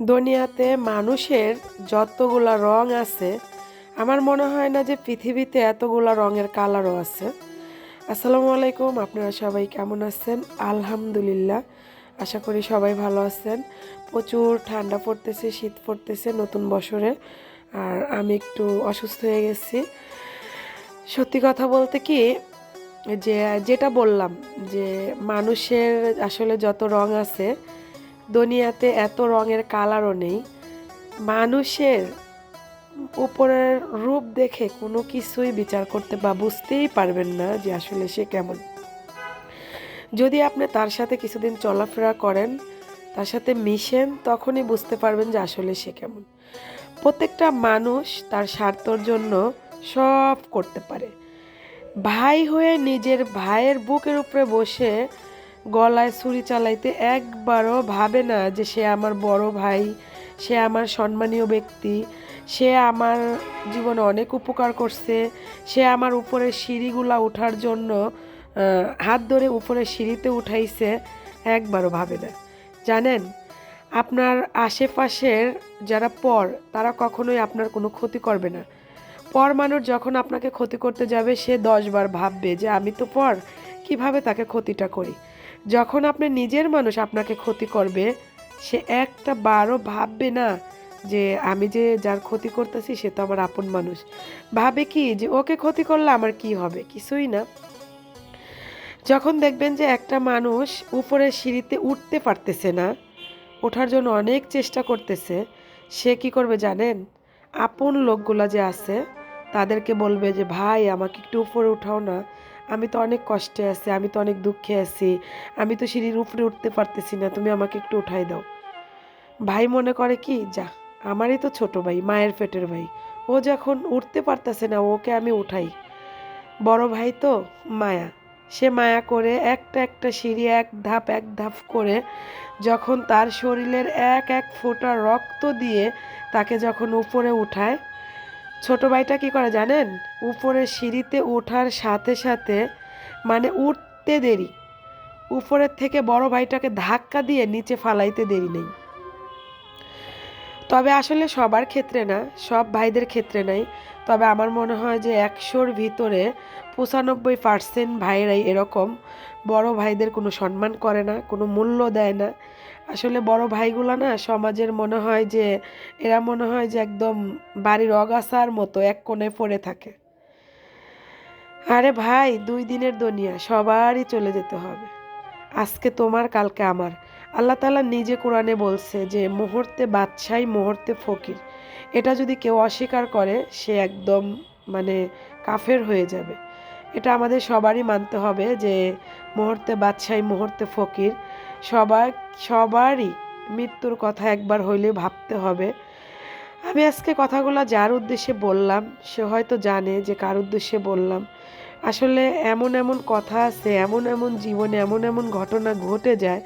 দুনিয়াতে মানুষের যতগুলা রং আছে, আমার মনে হয় না যে পৃথিবীতে এতগুলা রঙের কালারও আছে। আসসালামু আলাইকুম, আপনারা সবাই কেমন আছেন? আলহামদুলিল্লাহ, আশা করি সবাই ভালো আছেন। প্রচুর ঠান্ডা পড়তেছে, শীত পড়তেছে নতুন বছরে। আর আমি একটু অসুস্থ হয়ে গেছি। সত্যি কথা বলতে কি, যেটা বললাম যে মানুষের আসলে যত রং আছে, দুনিয়াতে এত রঙের কালারও নেই। মানুষের উপরের রূপ দেখে কোনো কিছুই বিচার করতে বা বুঝতেই পারবেন না যে আসলে সে কেমন। যদি আপনি তার সাথে কিছুদিন চলাফেরা করেন, তার সাথে মিশেন, তখনই বুঝতে পারবেন যে আসলে সে কেমন। প্রত্যেকটা মানুষ তার স্বার্থর জন্য সব করতে পারে। ভাই হয়ে নিজের ভাইয়ের বুকের উপরে বসে গলায় ছুরি চালাইতে একবারও ভাবে না যে সে আমার বড় ভাই, সে আমার সম্মানীয় ব্যক্তি, সে আমার জীবনে অনেক উপকার করছে, সে আমার উপরের সিঁড়িগুলা ওঠার জন্য হাত ধরে উপরের সিঁড়িতে উঠাইছে, একবারও ভাবে না। জানেন, আপনার আশেপাশের যারা পর, তারা কখনোই আপনার কোনো ক্ষতি করবে না। পর মানুষ যখন আপনাকে ক্ষতি করতে যাবে, সে 10 বার ভাববে যে আমি তো পর, কিভাবে তাকে ক্ষতিটা করি। যখন আপনি নিজের মানুষ আপনাকে ক্ষতি করবে, সে একটা বারও ভাববে না যে আমি যে যার ক্ষতি করতেছি সে তো আমার আপন মানুষ। ভাবে কি যে ওকে ক্ষতি করলে আমার কি হবে, কিছুই না। যখন দেখবেন যে একটা মানুষ উপরের সিঁড়িতে উঠতে পারতেছে না, ওঠার জন্য অনেক চেষ্টা করতেছে, সে কি করবে জানেন? আপন লোকগুলা যে আছে তাদেরকে বলবে যে ভাই আমাকে একটু উপরে উঠাও না, আমি তো অনেক কষ্টে আছি, আমি তো অনেক দুঃখে আছি, আমি তো সিঁড়ির উপরে উঠতে পারতেছি না, তুমি আমাকে একটু উঠাই দাও। ভাই মনে করে কি, যা, আমারই তো ছোট ভাই, মায়ের পেটের ভাই, ও যখন উঠতে পারতেছে না ওকে আমি উঠাই। বড় ভাই তো, মায়া, সে মায়া করে একটা একটা সিঁড়ি এক ধাপ এক ধাপ করে যখন তার শরীরের এক এক ফোঁটা রক্ত দিয়ে তাকে যখন উপরে উঠায়, ছোট ভাইটা কি করে জানেন? উপরের সিঁড়িতে ওঠার সাথে সাথে, মানে উঠতে দেরি, উপরের থেকে বড় ভাইটাকে ধাক্কা দিয়ে নিচে ফালাইতে দেরি নেই। তবে আসলে সবার ক্ষেত্রে না, সব ভাইদের ক্ষেত্রে নাই। তবে আমার মনে হয় যে 100-র ভিতরে 95% ভাইরাই এরকম। বড় ভাইদের কোনো সম্মান করে না, কোনো মূল্য দেয় না। আসলে বড় ভাইগুলা না সমাজের মনে হয় যে, এরা মনে হয় যে একদম বাড়ির অগাছার মতো এক কোণে পড়ে থাকে। আরে ভাই, 2 দিনের দুনিয়া, সবারই চলে যেতে হবে। আজকে তোমার, কালকে আমার। আল্লাহ তাআলা নিজে কোরআনে বলছে যে মুহূর্তে বাদশাহী, মুহূর্তে ফকির। এটা যদি কেউ অস্বীকার করে, সে একদম মানে কাফের হয়ে যাবে। এটা আমাদের সবারই মানতে হবে যে মুহূর্তে বাদশাহী, মুহূর্তে ফকির। সবার সবারই মৃত্যুর কথা একবার হইলে ভাবতে হবে। আমি আজকে কথাগুলো যার উদ্দেশ্যে বললাম, সে হয়তো জানে যে কার উদ্দেশ্যে বললাম। আসলে এমন এমন কথা আছে, এমন এমন জীবনে এমন এমন ঘটনা ঘটে যায়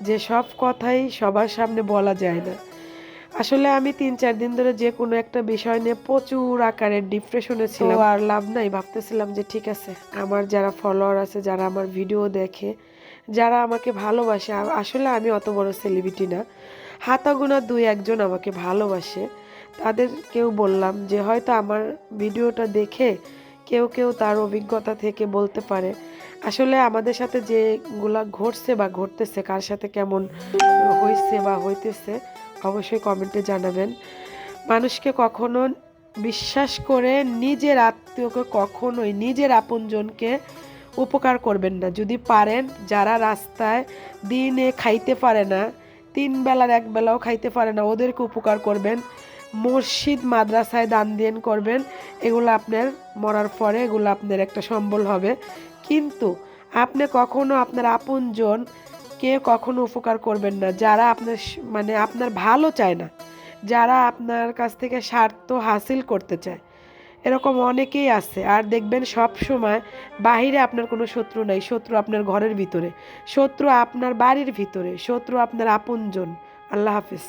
যে সব কথাই সবার সামনে বলা যায় না। আসলে আমি 3-4 দিন ধরে যে কোনো একটা বিষয় নিয়ে প্রচুর আকারের ডিপ্রেশনে ছিলাম। তো আর লাভ নাই, ভাবতেছিলাম যে ঠিক আছে, আমার যারা ফলোয়ার আছে, যারা আমার ভিডিও দেখে, যারা আমাকে ভালোবাসে, আসলে আমি অত বড় সেলিব্রিটি না, হাতে গোনা 2-1 জন আমাকে ভালোবাসে, তাদেরকেও বললাম যে হয়তো আমার ভিডিওটা দেখে কেউ কেউ তার অভিজ্ঞতা থেকে বলতে পারে আসলে আমাদের সাথে যেগুলা ঘটছে বা ঘটতেছে, কার সাথে কেমন হয়েছে বা হইতেছে, অবশ্যই কমেন্টে জানাবেন। মানুষকে কখনো বিশ্বাস করে নিজের আত্মীয়কে কখনোই, নিজের আপনজনকে উপকার করবেন না। যদি পারেন, যারা রাস্তায় দিনে খাইতে পারে না, 3 বেলার 1 বেলাও খাইতে পারে না, ওদেরকে উপকার করবেন। মসজিদ মাদ্রাসায় দান দেন করবেন, এগুলো আপনার মরার পরে এগুলো আপনার একটা সম্বল হবে। কিন্তু আপনি কখনো আপনার আপনজন কে কখনো উপকার করবেন না, যারা আপনার মানে আপনার ভালো চায় না, যারা আপনার কাছ থেকে স্বার্থ হাসিল করতে চায়। এরকম অনেকেই আছে। আর দেখবেন সব সময় বাহিরে আপনার কোনো শত্রু নাই, শত্রু আপনার ঘরের ভিতরে, শত্রু আপনার বাড়ির ভিতরে, শত্রু আপনার আপনজন। আল্লাহ হাফিজ।